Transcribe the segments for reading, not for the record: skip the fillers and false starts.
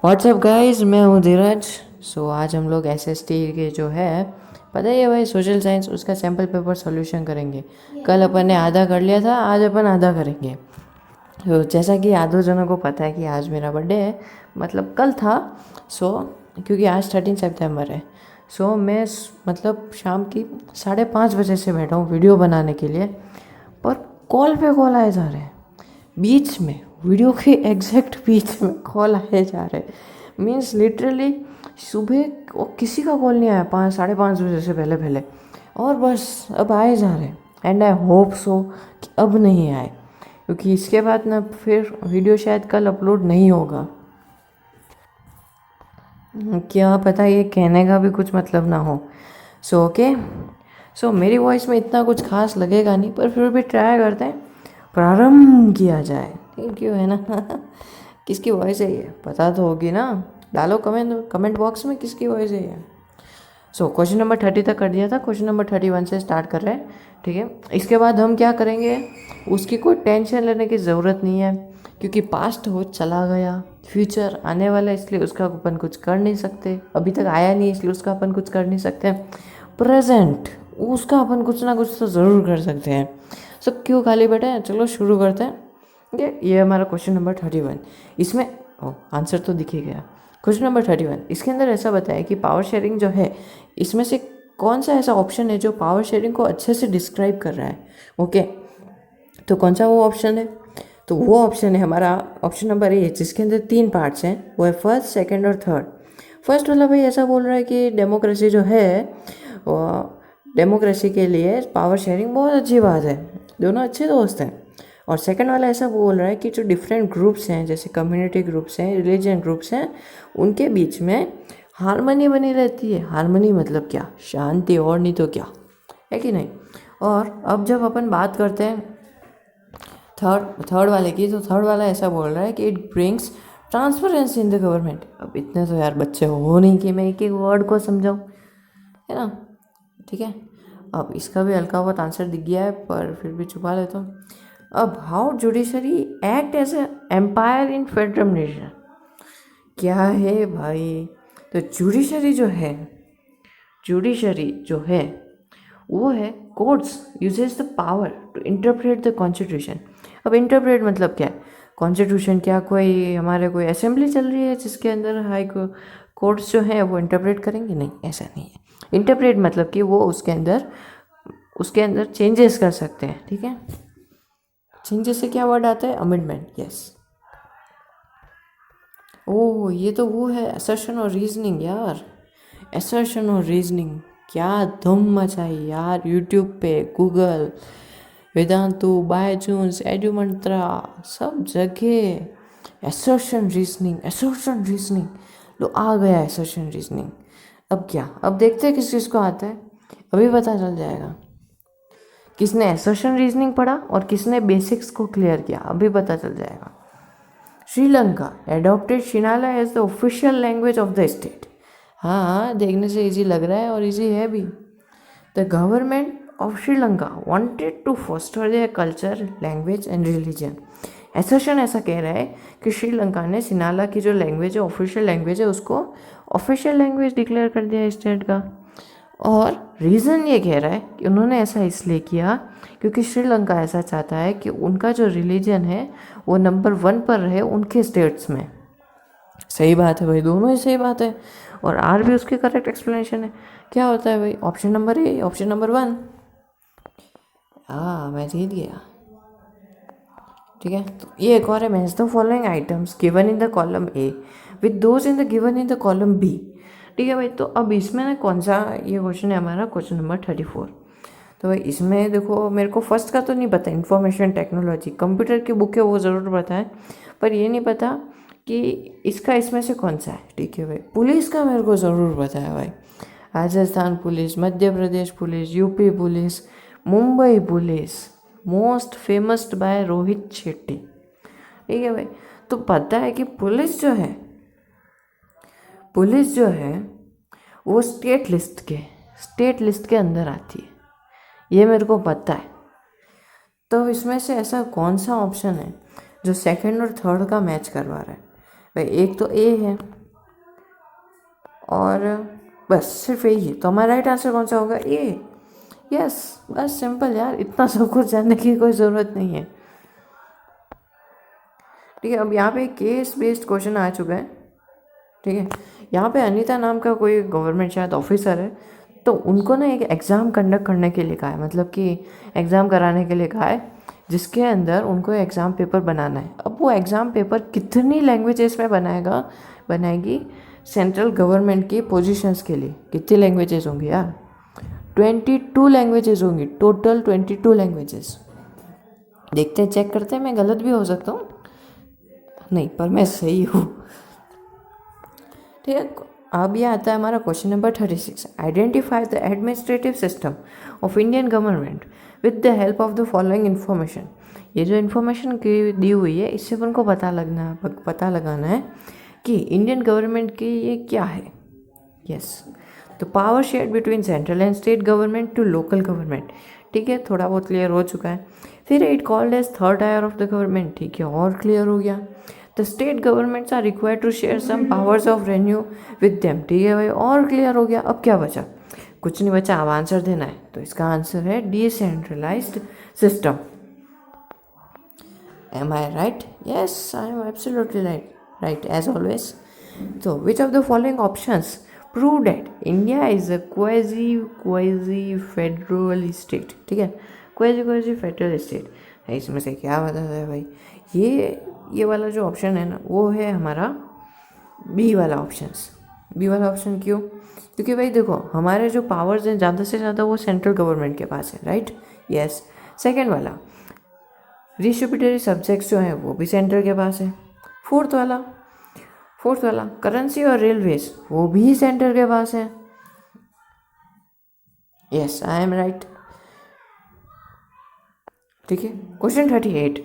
WhatsApp guys, मैं हूँ धीरज। आज हम लोग एसएसटी के जो है, पता ही है भाई, सोशल साइंस, उसका सैम्पल पेपर सॉल्यूशन करेंगे। कल अपन ने आधा कर लिया था, आज अपन आधा करेंगे। तो जैसा कि आधो जनों को पता है कि आज मेरा बर्थडे है, मतलब कल था। क्योंकि आज 13 सितंबर है। मैं मतलब शाम की 5:30 बजे से बैठा हूँ वीडियो बनाने के लिए। पर कॉल पे कॉल आए जा रहे हैं, बीच में वीडियो के एग्जैक्ट बीच में कॉल आए जा रहे हैं। मीन्स लिटरली सुबह किसी का कॉल नहीं आया 5-5:30 बजे से पहले पहले, और बस अब आए जा रहे हैं। एंड आई होप सो कि अब नहीं आए, क्योंकि इसके बाद ना फिर वीडियो शायद कल अपलोड नहीं होगा। क्या पता ये कहने का भी कुछ मतलब ना हो। ओके, मेरी वॉइस में इतना कुछ खास लगेगा नहीं, पर फिर भी ट्राई करते हैं, प्रारंभ किया जाए। थैंक यू, है ना। किसकी वॉइस है ये, पता तो होगी ना। डालो कमेंट बॉक्स में किसकी वॉइस है ये। क्वेश्चन नंबर 30 तक कर दिया था, क्वेश्चन नंबर 31 से स्टार्ट कर रहे हैं। ठीक है, इसके बाद हम क्या करेंगे, उसकी कोई टेंशन लेने की ज़रूरत नहीं है, क्योंकि पास्ट हो चला गया, फ्यूचर आने वाला है, इसलिए उसका अपन कुछ कर नहीं सकते। अभी तक आया नहीं, इसलिए उसका अपन कुछ कर नहीं सकते। प्रेजेंट, उसका अपन कुछ ना कुछ तो ज़रूर कर सकते हैं। क्यों खाली बैठे हैं, चलो शुरू करते हैं। ये हमारा क्वेश्चन नंबर 31। इसमें आंसर तो दिख ही गया। क्वेश्चन नंबर 31, इसके अंदर ऐसा बताया कि पावर शेयरिंग जो है, इसमें से कौन सा ऐसा ऑप्शन है जो पावर शेयरिंग को अच्छे से डिस्क्राइब कर रहा है। ओके, तो कौन सा वो ऑप्शन है, तो वो ऑप्शन है हमारा ऑप्शन नंबर ए, जिसके अंदर 3 पार्ट्स हैं। वो है फर्स्ट, सेकंड और थर्ड। फर्स्ट वाला भाई ऐसा बोल रहा है कि डेमोक्रेसी जो है, डेमोक्रेसी के लिए पावर शेयरिंग बहुत अच्छी बात है, दोनों अच्छे दोस्त हैं। और सेकंड वाला ऐसा बोल रहा है कि जो डिफरेंट ग्रुप्स हैं, जैसे कम्युनिटी ग्रुप्स हैं, रिलीजन ग्रुप्स हैं, उनके बीच में हारमोनी बनी रहती है। हारमोनी मतलब क्या, शांति, और नहीं तो क्या, है कि नहीं। और अब जब अपन बात करते हैं थर्ड वाले की, तो थर्ड वाला ऐसा बोल रहा है कि it brings transparency in the government. अब इतने तो यार बच्चे हो नहीं कि मैं एक एक वर्ड को समझाऊँ, है ना। ठीक है, अब इसका भी हल्का बहुत आंसर दिख गया है, पर फिर भी छुपा लेता हूँ। अब how judiciary act as a umpire in federal nation, क्या है भाई। तो जुडिशरी जो है वो है courts uses the power to interpret the constitution. अब इंटरप्रेट मतलब क्या है, कॉन्स्टिट्यूशन क्या कोई हमारे कोई असेंबली चल रही है जिसके अंदर कोर्ट्स जो हैं वो इंटरप्रेट करेंगे, नहीं, ऐसा नहीं है। इंटरप्रेट मतलब कि वो उसके अंदर चेंजेस कर सकते हैं। ठीक है, चेंजेस से क्या वर्ड आता है, अमेंडमेंट। यस, ओह ये तो वो है असर्शन और रीजनिंग यार। असर्शन और रीजनिंग क्या धूम मचाई यार, यूट्यूब पे, गूगल, वेदांतु, बायजूस, एडुमंत्रा, सब जगह असर्शन रीजनिंग। लो आ गया असर्शन रीजनिंग। अब क्या, अब देखते हैं किस चीज़ को आता है, अभी पता चल जाएगा। किसने असर्शन रीजनिंग पढ़ा और किसने बेसिक्स को क्लियर किया, अभी पता चल जाएगा। Sri Lanka adopted Sinhala as the official language of the state. हाँ, देखने से इजी लग रहा है और इजी है भी। The government of Sri Lanka wanted to foster their culture, language and religion. Assertion ऐसा कह रहा है कि श्रीलंका ने सिनाला की जो लैंग्वेज है, ऑफिशियल लैंग्वेज है, उसको ऑफिशियल लैंग्वेज डिक्लेयर कर दिया स्टेट का। और रीज़न ये कह रहा है कि उन्होंने ऐसा इसलिए किया क्योंकि श्रीलंका ऐसा चाहता है कि उनका जो रिलीजन है वो नंबर 1 पर रहे उनके स्टेट्स में। सही बात है भाई, दोनों ही सही बात है, और आर भी उसकी करेक्ट एक्सप्लेनेशन है। क्या होता है भाई, option number A, option number 1। हाँ, मैं जीत गया। ठीक है, तो ये एक और है, match the following items given in the column A with those in the given in the column B. ठीक है भाई, तो अब इसमें ना कौन सा ये क्वेश्चन है हमारा, क्वेश्चन नंबर 34। तो भाई इसमें देखो, मेरे को फर्स्ट का तो नहीं पता, इंफॉर्मेशन टेक्नोलॉजी कंप्यूटर की बुक है वो ज़रूर पता है, पर ये नहीं पता कि इसका इसमें से कौन सा है। ठीक है भाई, पुलिस का मेरे को ज़रूर पता है भाई, Rajasthan police, Madhya Pradesh police, UP police, Mumbai police, most famous bye Rohit Shetty. ठीक है भाई, तो पता है कि पुलिस जो है वो स्टेट लिस्ट के अंदर आती है, ये मेरे को पता है। तो इसमें से ऐसा कौन सा ऑप्शन है जो सेकंड और थर्ड का मैच करवा रहा है। भाई एक तो ए है और बस सिर्फ यही है, तो हमारा राइट आंसर कौन सा होगा? ए। यस, बस सिंपल यार, इतना सब कुछ जानने की कोई ज़रूरत नहीं है। ठीक है, अब यहाँ पे केस बेस्ड क्वेश्चन आ चुका है। ठीक है, यहाँ पे अनीता नाम का कोई गवर्नमेंट शायद ऑफिसर है, तो उनको ना एक एग्ज़ाम कंडक्ट करने के लिए कहा है, मतलब कि एग्ज़ाम कराने के लिए कहा है, जिसके अंदर उनको एग्ज़ाम पेपर बनाना है। अब वो एग्ज़ाम पेपर कितनी लैंग्वेजेस में बनाएगी सेंट्रल गवर्नमेंट की पोजीशंस के लिए? कितनी लैंग्वेजेस होंगी यार? 22 लैंग्वेजेस होंगी, टोटल 22 लैंग्वेजेस। देखते हैं, चेक करते हैं, मैं गलत भी हो सकता हूँ, नहीं पर मैं सही हूँ। ठीक है, अब ये आता है हमारा question number 36। Identify the administrative system of Indian government with the help of the following information. ये जो इन्फॉर्मेशन की दी हुई है, इससे अपन को पता लगाना है कि इंडियन गवर्नमेंट की ये क्या है। यस, तो power share between central and state government to local government. ठीक है, थोड़ा बहुत क्लियर हो चुका है। फिर it called as third tier of the government. ठीक है, और क्लियर हो गया। The state governments are required to share some powers of revenue with them. ठीक है भाई, और क्लियर हो गया। अब क्या बचा? कुछ नहीं बचा, अब आंसर देना है। तो इसका आंसर है decentralized system. Am I right? Yes, I am absolutely right. Right, as always. So, which of the following options prove that India is a quasi federal state? ठीक है, quasi federal state है। इसमें से क्या बताता है भाई? ये वाला जो ऑप्शन है ना, वो है हमारा बी वाला ऑप्शंस। बी वाला ऑप्शन क्यों? क्योंकि भाई देखो, हमारे जो पावर्स हैं ज़्यादा से ज़्यादा वो सेंट्रल गवर्नमेंट के पास है, राइट? यस। सेकेंड वाला, डिस्ट्रीब्यूटरी सब्जेक्ट्स जो हैं वो भी सेंटर के पास है। फोर्थ वाला करेंसी और रेलवेज, वो भी सेंटर के पास है। Yes, I am right. ठीक है, question 38।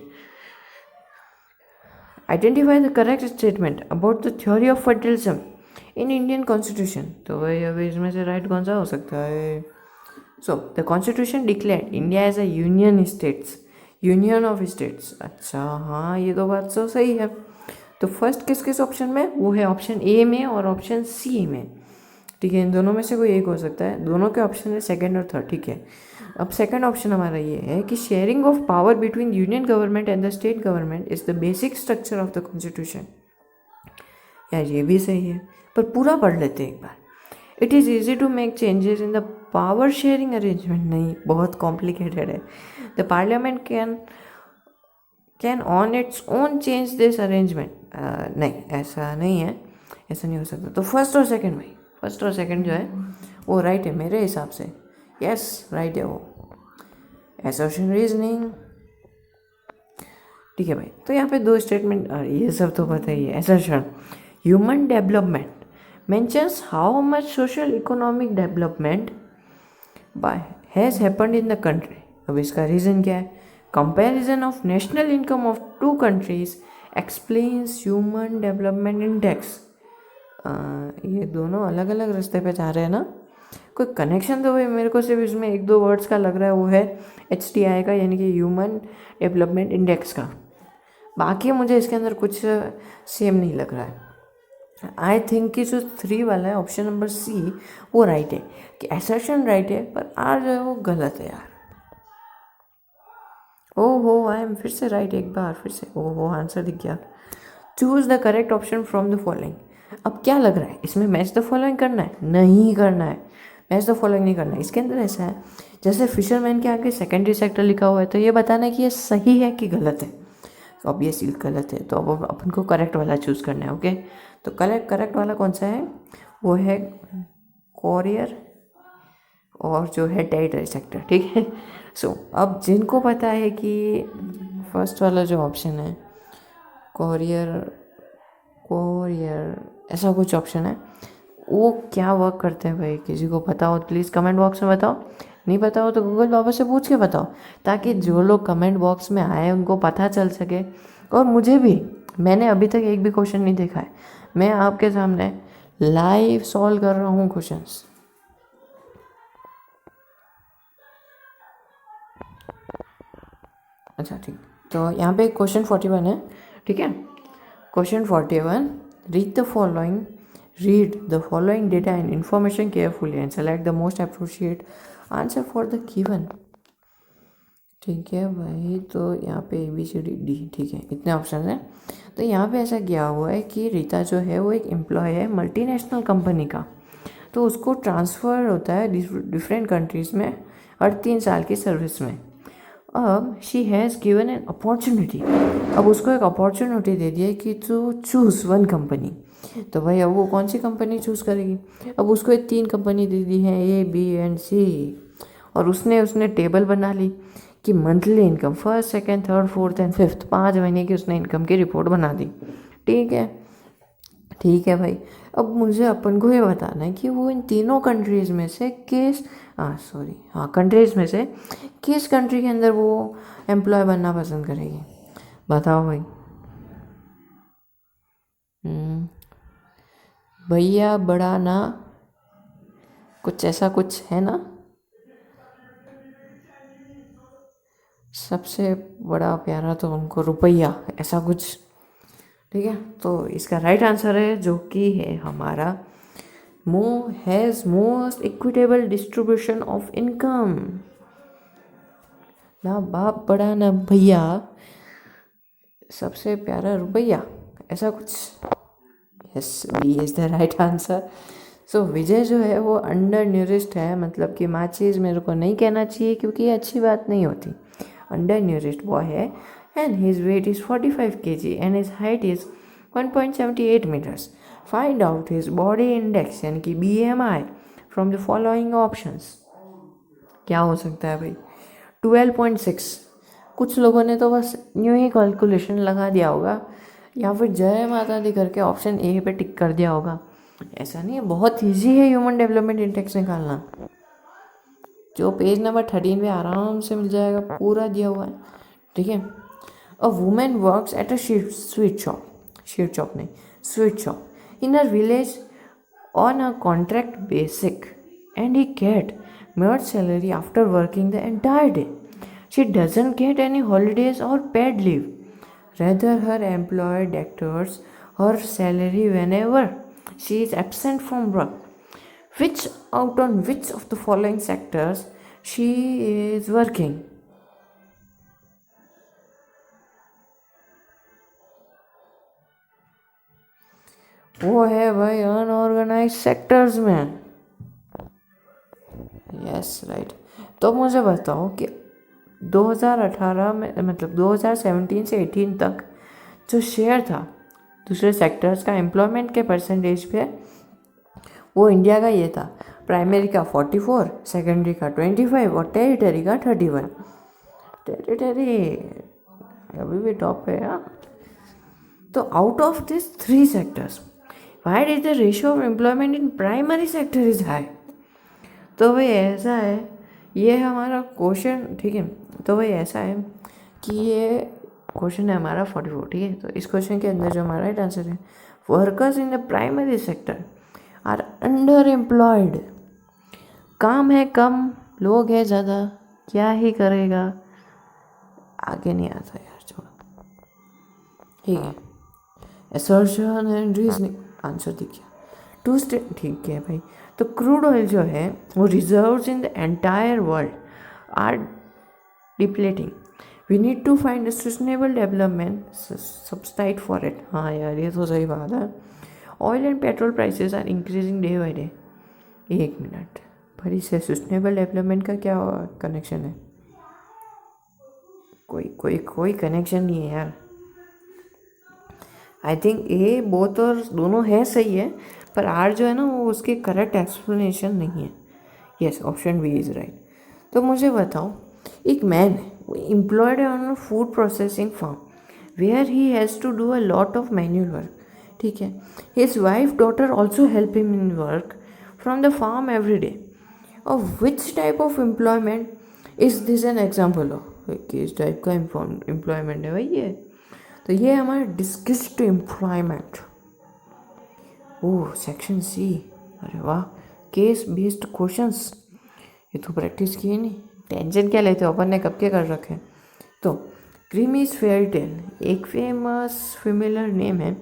Identify the correct statement about the theory of federalism in Indian constitution. तो भाई अभी इसमें से राइट कौन सा हो सकता है? So the constitution declared India as a union of states. अच्छा, हाँ, ये तो बात तो सही है। तो फर्स्ट किस ऑप्शन में? वो है ऑप्शन ए में और ऑप्शन सी में। ठीक है, इन दोनों में से कोई एक हो सकता है। दोनों के ऑप्शन है सेकंड और थर्ड। ठीक है, अब सेकंड ऑप्शन हमारा ये है कि sharing of power between union government and the state government is the basic structure of the constitution. यार ये भी सही है, पर पूरा पढ़ लेते हैं एक बार। It is easy to make changes in the power sharing arrangement. नहीं, बहुत कॉम्प्लिकेटेड है। The parliament can on its own change this arrangement. नहीं, ऐसा नहीं है, ऐसा नहीं हो सकता। तो फर्स्ट और सेकंड जो है वो राइट है मेरे हिसाब से। यस, राइट है वो। Assertion reasoning. ठीक है भाई, तो यहाँ पे दो स्टेटमेंट, ये सब तो पता ही है। Assertion, human development mentions how much social economic development has happened in the country। अब इसका रीज़न क्या है? Comparison of national income of two countries explains human development index. ये दोनों अलग अलग रास्ते पे जा रहे हैं ना, कोई कनेक्शन तो भाई मेरे को सिर्फ इसमें एक दो वर्ड्स का लग रहा है, वो है HDI का, यानी कि ह्यूमन डेवलपमेंट इंडेक्स का। बाकी मुझे इसके अंदर कुछ सेम नहीं लग रहा है। आई थिंक कि जो 3 वाला है ऑप्शन नंबर सी, वो राइट है, कि असर्शन राइट है, पर आर जो है वो गलत है यार। ओहो, आई एम फिर से राइट, एक बार फिर से। ओहो, आंसर दिख गया। Choose the correct option from the following. अब क्या लग रहा है इसमें? मैच द फॉलोइंग करना है? नहीं करना है, मैच द फॉलोइंग नहीं करना है। इसके अंदर ऐसा है, जैसे फिशरमैन के आगे सेकेंडरी सेक्टर लिखा हुआ है, तो ये बताना है कि ये सही है कि गलत है। तो ऑब्वियसली गलत है, तो अब अपन को करेक्ट वाला चूज़ करना है। ओके, तो करेक्ट वाला कौन सा है? वो है कोरियर और जो है टेरिटरी सेक्टर। ठीक है, सो अब जिनको पता है कि फर्स्ट वाला जो ऑप्शन है कोरियर ऐसा कुछ ऑप्शन है, वो क्या वर्क करते हैं भाई? किसी को पता हो प्लीज़ कमेंट बॉक्स में बताओ। नहीं पता हो तो गूगल बाबा से पूछ के बताओ, ताकि जो लोग कमेंट बॉक्स में आए उनको पता चल सके, और मुझे भी। मैंने अभी तक एक भी क्वेश्चन नहीं देखा है, मैं आपके सामने लाइव सॉल्व कर रहा हूँ क्वेश्चंस। अच्छा ठीक, तो यहाँ पे क्वेश्चन 41 है, ठीक है। Question 41, read the following data and information carefully and select the most appropriate answer for the given. ठीक है भाई, तो यहाँ पे ABCD, ठीक है, इतने ऑप्शन हैं। तो यहाँ पे ऐसा किया हुआ है कि रीता जो है वो एक एम्प्लॉय है मल्टीनेशनल कंपनी का, तो उसको ट्रांसफ़र होता है डिफरेंट कंट्रीज़ में हर 3 साल की सर्विस में। अब she has given an opportunity, अब उसको एक अपॉर्चुनिटी दे दी है कि टू चूज़ वन कंपनी। तो भाई अब वो कौन सी कंपनी चूज़ करेगी? अब उसको एक 3 कंपनी दे दी है, A, B एंड C, और उसने टेबल बना ली कि monthly income first, second, third, fourth and fifth, 5 महीने की उसने इनकम की रिपोर्ट बना दी। ठीक है भाई, अब मुझे अपन को ये बताना है कि वो इन तीनों कंट्रीज़ में से कंट्रीज़ में से किस कंट्री के अंदर वो एम्प्लॉय बनना पसंद करेगी, बताओ भाई। भैया बड़ा ना, कुछ ऐसा कुछ है ना, सबसे बड़ा प्यारा तो उनको रुपया, ऐसा कुछ, ठीक है। तो इसका राइट आंसर है जो कि है हमारा has most equitable distribution of income. ना बाप बड़ा ना भैया, सबसे प्यारा रुपया, ऐसा कुछ। Yes, B is the right answer. So Vijay जो है वो अंडर न्यूरिस्ट है, मतलब कि माचिस मेरे को नहीं कहना चाहिए क्योंकि ये अच्छी बात नहीं होती। अंडर न्यूरिस्ट बॉय है and his weight is 45 kg and his height is 1.78 meters. Find out his body index यानी कि BMI from the following options। क्या हो सकता है भाई? 12.6। कुछ लोगों ने तो बस यूँ ही कैलकुलेशन लगा दिया होगा या फिर जय माता दी करके ऑप्शन ए पे टिक कर दिया होगा। ऐसा नहीं है, बहुत ईजी है ह्यूमन डेवलपमेंट इंडेक्स निकालना, जो पेज नंबर 13 पे आराम से मिल जाएगा, पूरा दिया हुआ है, ठीक है। A woman works at a sweet shop in her village on a contract basic, and he get mere salary after working the entire day. She doesn't get any holidays or paid leave. Rather, her employer deducts her salary whenever she is absent from work. Which of the following sectors she is working? वो है भाई unorganised sectors में। Yes right. तो मुझे बताओ कि 2018 में, मतलब 2017 से 18 तक जो शेयर था दूसरे सेक्टर्स का एम्प्लॉयमेंट के परसेंटेज पे, वो इंडिया का ये था, प्राइमरी का 44, सेकेंडरी का 25 और टेरिटरी का 31। टेरिटरी अभी भी टॉप पे है। तो out of this 3 sectors, why did the ratio of employment in primary sector is high? तो भाई ऐसा है, ये हमारा क्वेश्चन, ठीक है। तो भाई ऐसा है कि ये क्वेश्चन है हमारा 44, ठीक है। तो इस क्वेश्चन के अंदर जो हमारा राइट आंसर है, workers in the primary sector are underemployed. काम है कम, लोग है ज़्यादा, क्या ही करेगा, आगे नहीं आता यार, छोड़ो, ठीक है। असर्शन एंड रीजनिंग आंसर दिख गया। 2 स्टेट, ठीक है भाई। तो क्रूड ऑयल जो है वो reserves in the entire world are depleting. We need to find a sustainable development substitute for it. हाँ यार, ये तो सही बात है। Oil and petrol prices are increasing day by day. 1 minute, पर इससे सस्टेनेबल डेवलपमेंट का क्या कनेक्शन है? कोई कनेक्शन नहीं है यार। आई थिंक ए बोथ और दोनों है सही है, पर आर जो है ना वो उसकी करेक्ट एक्सप्लेनेशन नहीं है। Yes, option B is right. तो मुझे बताओ, एक मैन है, वो एम्प्लॉयड है on food processing farm where he has to do a lot of manual work, ठीक है। His wife daughter also help him in work from the farm every day. और which type of employment is this an example of? किस type का employment है भाई ये? तो ये हमारा डिस्कस्ड एम्प्लॉयमेंट। ओह, सेक्शन सी, अरे वाह, केस बेस्ड क्वेश्चंस, ये तो प्रैक्टिस किए नहीं, टेंशन क्या लेते हो, अपन ने कब के कर रखे हैं। तो क्रीम इज फेयर टेल एक फेमस फेमिलियर नेम है,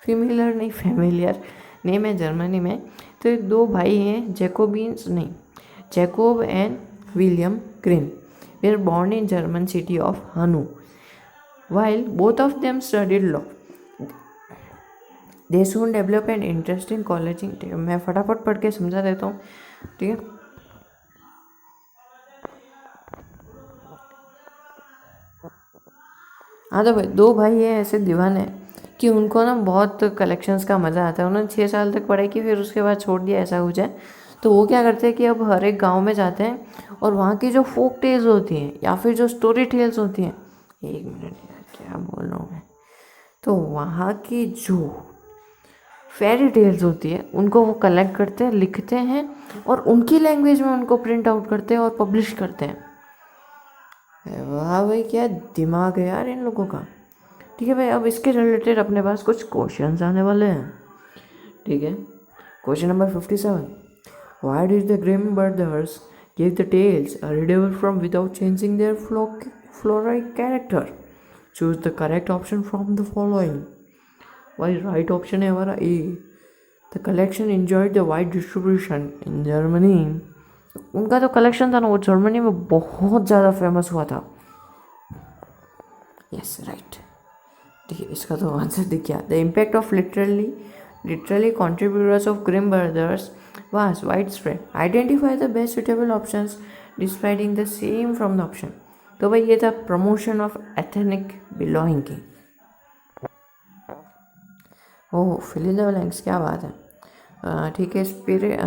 फेमिलियर नहीं फेमिलियर नेम है जर्मनी में। तो ये दो भाई हैं, जैकोबियंस नहीं, Jacob and William cream were born in German city of Hanau. While both of them studied law, they soon developed an interest in collecting। ठीक है, मैं फटाफट पढ़ के समझा देता हूँ। ठीक है, हाँ तो भाई दो भाई हैं ऐसे दीवाने कि उनको ना बहुत कलेक्शंस का मज़ा आता है। उन्होंने 6 साल तक पढ़ाई की, फिर उसके बाद छोड़ दिया, ऐसा कुछ है। तो वो क्या करते हैं कि अब हर एक गांव में जाते हैं और वहाँ की जो फोक टेल्स होती हैं या फिर जो स्टोरी टेल्स होती हैं, एक मिनट यार क्या बोल रहा हूँ मैं, तो वहाँ की जो फेरी टेल्स होती है उनको वो कलेक्ट करते हैं, लिखते हैं और उनकी लैंग्वेज में उनको प्रिंट आउट करते हैं और पब्लिश करते हैं। वाह भाई क्या दिमाग है यार इन लोगों का। ठीक है भाई, अब इसके रिलेटेड अपने पास कुछ क्वेश्चंस आने वाले हैं। ठीक है, question number 57, why did the Grimm brothers give the tales a readable from without changing their fluoride character? Choose the correct option from the following. भाई राइट ऑप्शन है हमारा A, the collection enjoyed the wide distribution in Germany. उनका जो collection था ना वो Germany में बहुत ज़्यादा फेमस हुआ था। यस राइट, ठीक है, इसका तो आंसर दिख गया। The impact of literally contributors of Grimm brothers was widespread. Identify the best suitable options displaying the same from the option। तो भाई ये था promotion of ethnic belonging. Oh fill in the blanks, क्या बात है। ठीक है, spirit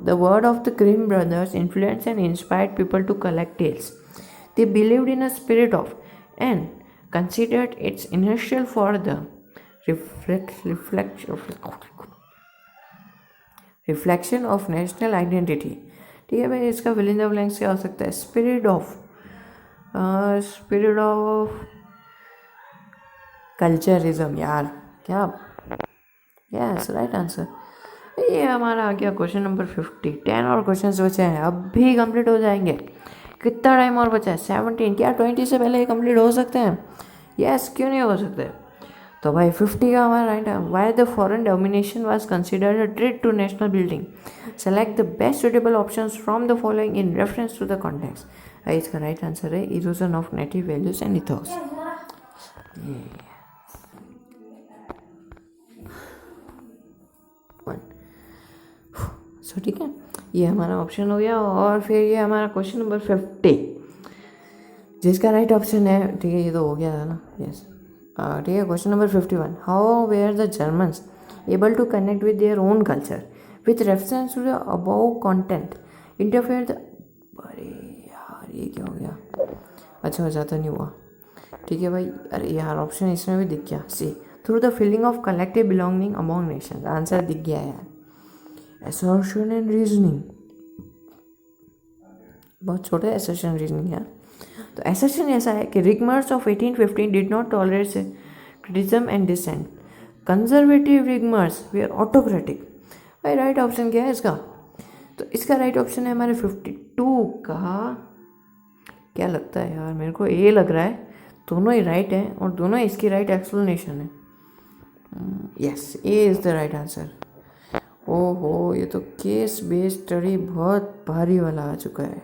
the word of the Grimm brothers influence and inspired people to collect tales. They believed in a spirit of and considered its inertial for the reflection of national identity। ठीक है भाई, इसका fill in the blanks क्या हो सकता है? Spirit of culturism. यार क्या, यस राइट आंसर। ये हमारा आ गया क्वेश्चन नंबर 50। 10 और क्वेश्चन बचे हैं, अब भी कंप्लीट हो जाएंगे। कितना टाइम और बचा है? 17। क्या 20 से पहले ये कंप्लीट हो सकते हैं? यस, क्यों नहीं हो सकते। तो भाई 50 का हमारा राइट है, why the foreign domination was considered a threat to national building. Select the best suitable options from the following in reference to the context. इसका राइट आंसर है erosion of native values and ethos. So ठीक है, ये हमारा option हो गया। और फिर ये हमारा क्वेश्चन नंबर 50 जिसका राइट ऑप्शन है, ठीक है ये तो हो गया था ना, यस ठीक है। Question number 51, how were the Germans able to connect with their own culture with reference to the above content interfere the. अरे यार ये क्या हो गया, अच्छा हो जाता नहीं हुआ। ठीक है भाई, अरे यार ऑप्शन इसमें भी दिख गया, C through the feeling of collective belonging among nation. Answer दिख गया यार, assertion and reasoning, बहुत छोटे assertion reasoning यार। तो assertion ऐसा है कि regimes of 1815 did not tolerate criticism and dissent. Conservative regimes were autocratic. भाई राइट ऑप्शन क्या है इसका? तो इसका राइट ऑप्शन है हमारे 52 का, क्या लगता है यार, मेरे को ए लग रहा है। दोनों ही राइट है और दोनों इसकी राइट एक्सप्लेनेशन है। Yes, A is the right answer. ओहो, ये तो केस बेस्ड स्टडी बहुत भारी वाला आ चुका है।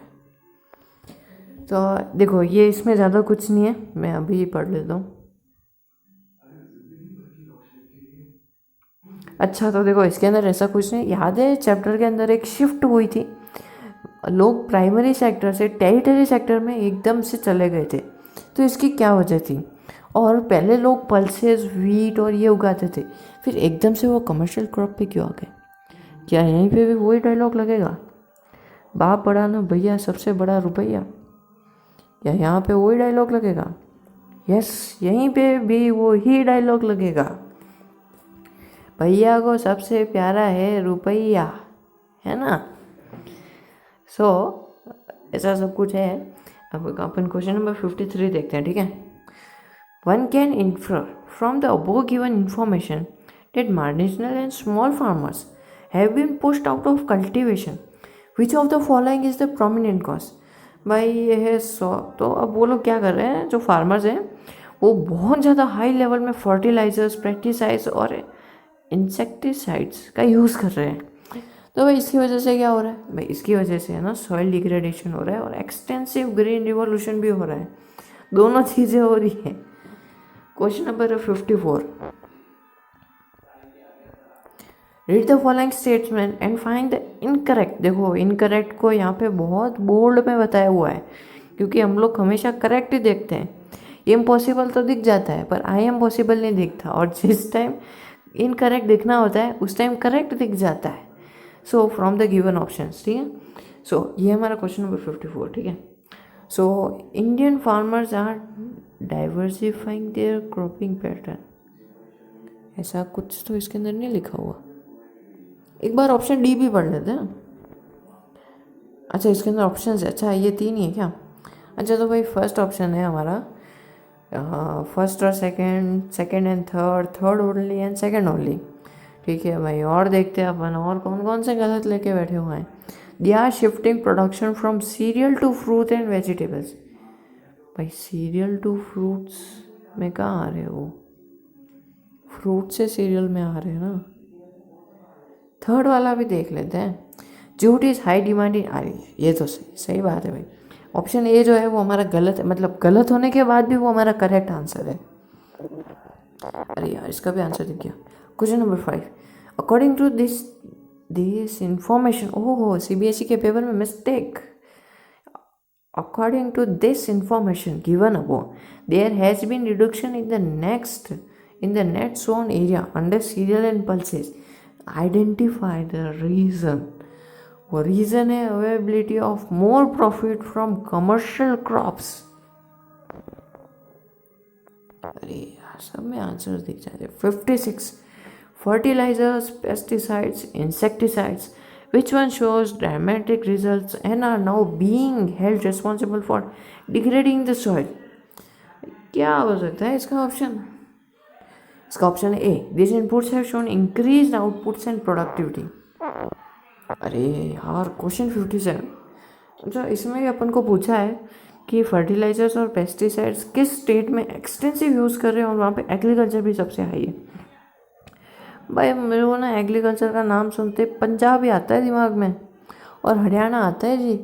तो देखो ये इसमें ज़्यादा कुछ नहीं है, मैं अभी ही पढ़ लेता हूँ। अच्छा तो देखो इसके अंदर ऐसा कुछ नहीं, याद है चैप्टर के अंदर एक शिफ्ट हुई थी, लोग प्राइमरी सेक्टर से टेरिटरी सेक्टर में एकदम से चले गए थे। तो इसकी क्या वजह थी? और पहले लोग पल्सेस व्हीट और ये उगाते थे, फिर एकदम से वो कमर्शियल क्रॉप पे क्यों आ गए? क्या यहीं पे भी वही डायलॉग लगेगा, बाप बड़ा ना भैया सबसे बड़ा रुपया? या यहाँ पे वही डायलॉग लगेगा? यस, यहीं पे भी वही डायलॉग लगेगा, भैया को सबसे प्यारा है रुपया, है ना। सो ऐसा सब कुछ है। अब अपन क्वेश्चन नंबर 53 देखते हैं, ठीक है। One can infer from the above given information that marginal and small farmers have been pushed out of cultivation. Which of the following is the prominent cause? भाई ये है 100। तो अब वो लोग क्या कर रहे हैं, जो फार्मर्स हैं वो बहुत ज़्यादा हाई लेवल में फर्टिलाइजर्स, पेस्टिसाइड्स और इंसेक्टिसाइड्स का यूज़ कर रहे हैं। तो भाई इसकी वजह से क्या हो रहा है भाई, इसकी वजह से है ना सॉइल डिग्रेडेशन हो रहा है और एक्सटेंसिव ग्रीन रिवॉल्यूशन भी हो रहा है। दोनों चीज़ें हो रही है। Question number 54, read the following statement and find the incorrect. देखो इनकरेक्ट को यहाँ पे बहुत बोल्ड में बताया हुआ है, क्योंकि हम लोग हमेशा करेक्ट ही देखते हैं। इम्पॉसिबल तो दिख जाता है पर आई एम पॉसिबल नहीं दिखता, और जिस टाइम इनकरेक्ट दिखना होता है उस टाइम करेक्ट दिख जाता है। So from the given options, ठीक है। सो ये हमारा क्वेश्चन नंबर 54, ठीक है। So Indian farmers are diversifying their cropping pattern, ऐसा कुछ तो इसके अंदर नहीं लिखा हुआ। एक बार ऑप्शन डी भी पढ़ लेते हैं। अच्छा इसके अंदर ऑप्शन है, अच्छा ये 3 ही है क्या? अच्छा तो भाई फर्स्ट ऑप्शन है हमारा फर्स्ट और second and third only and second only, ठीक है भाई। और देखते हैं अपन और कौन कौन से गलत लेके बैठे हुए हैं। They are shifting production from cereal to fruit and vegetables. भाई सीरियल टू फ्रूट्स में कहाँ आ रहे हो, फ्रूट से सीरियल में आ रहे हैं ना। थर्ड वाला भी देख लेते हैं, jute is high demand in, अरे ये तो सही बात है भाई। ऑप्शन ए जो है वो हमारा गलत है, मतलब गलत होने के बाद भी वो हमारा करेक्ट आंसर है। अरे यार इसका भी आंसर दिख गया। Question number 5, according to this information, ओहो सीबीएसई के पेपर में mistake. According to this information given above, there has been reduction in the net sown area under cereal and pulses. Identify the reason. वो reason है availability of more profit from commercial crops. अरे यार सब में answer दिख जाते। 56, fertilizers, pesticides, insecticides, which one shows dramatic results and are now being held responsible for degrading the soil? क्या हो सकता है इसका ऑप्शन? इसका ऑप्शन है A, this inputs have shown increased outputs and productivity. अरे यार क्वेश्चन 57, अच्छा इसमें अपन को पूछा है कि फर्टिलाइजर्स और पेस्टिसाइड्स किस स्टेट में एक्सटेंसिव यूज़ कर रहे हैं और वहाँ पे एग्रीकल्चर भी सबसे हाई है। भाई मेरे को ना एग्रीकल्चर का नाम सुनते पंजाब ही आता है दिमाग में और हरियाणा आता है जी।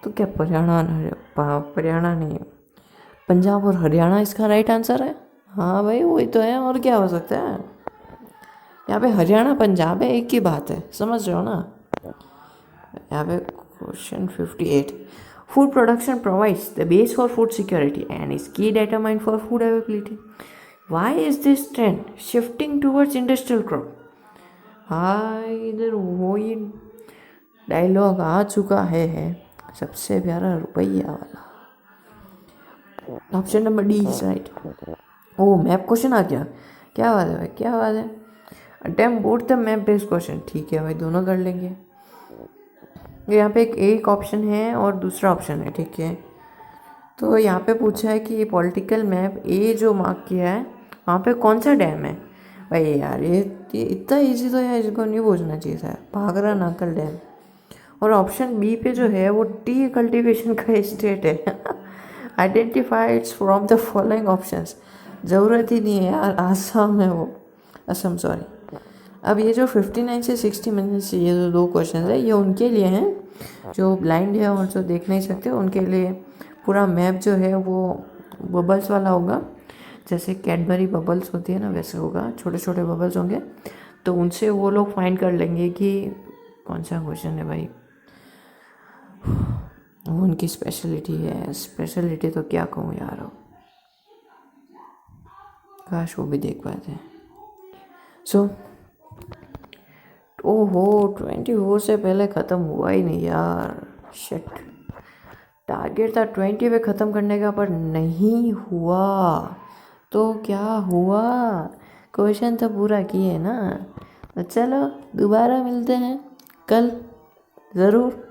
तो क्या हरियाणा नहीं, पंजाब और हरियाणा इसका राइट आंसर है। हाँ भाई वही तो है, और क्या हो सकता है। यहाँ पे हरियाणा पंजाब है, एक ही बात है, समझ रहे हो ना। यहाँ पे question 58, food production provides the base for food security and is key determined for food availability. Why is this trend shifting towards industrial crop? हाँ इधर वही डायलॉग आ चुका है सबसे प्यारा रुपया वाला। Option number D is right. Oh map question आ गया, क्या बात है भाई, क्या बात है। Attempt both the map based question, ठीक है भाई दोनों कर लेंगे। यहाँ पे एक ऑप्शन है और दूसरा ऑप्शन है, ठीक है। तो यहाँ पे पूछा है कि पॉलिटिकल मैप ए जो मार्क किया है वहाँ पे कौन सा डैम है। भाई यार ये इतना इजी तो यार इसको नहीं पूछना चाहिए था, भागरा नाकल डैम। और ऑप्शन बी पे जो है वो टी कल्टीवेशन का स्टेट है। आइडेंटिफाइड्स फ्रॉम द फॉलोइंग ऑप्शंस, ज़रूरत ही नहीं है यार, आसाम है वो, असम सॉरी। अब ये जो 59 से 60 मिनट से ये जो 2 क्वेश्चन है ये उनके लिए हैं जो ब्लाइंड है और जो देख नहीं सकते, उनके लिए पूरा मैप जो है वो बबल्स वाला होगा, जैसे कैडबरी बबल्स होती है ना वैसे होगा, छोटे छोटे बबल्स होंगे। तो उनसे वो लोग फाइंड कर लेंगे कि कौन सा क्वेश्चन है भाई, वो उनकी स्पेशलिटी है। स्पेशलिटी तो क्या कहूँ यार, काश वो भी देख पाते हैं। सो ओहो 24 से पहले ख़त्म हुआ ही नहीं यार, शिट। टारगेट था 20 पे ख़त्म करने का पर नहीं हुआ, तो क्या हुआ, क्वेश्चन तो पूरा किए ना। तो चलो दोबारा मिलते हैं कल ज़रूर।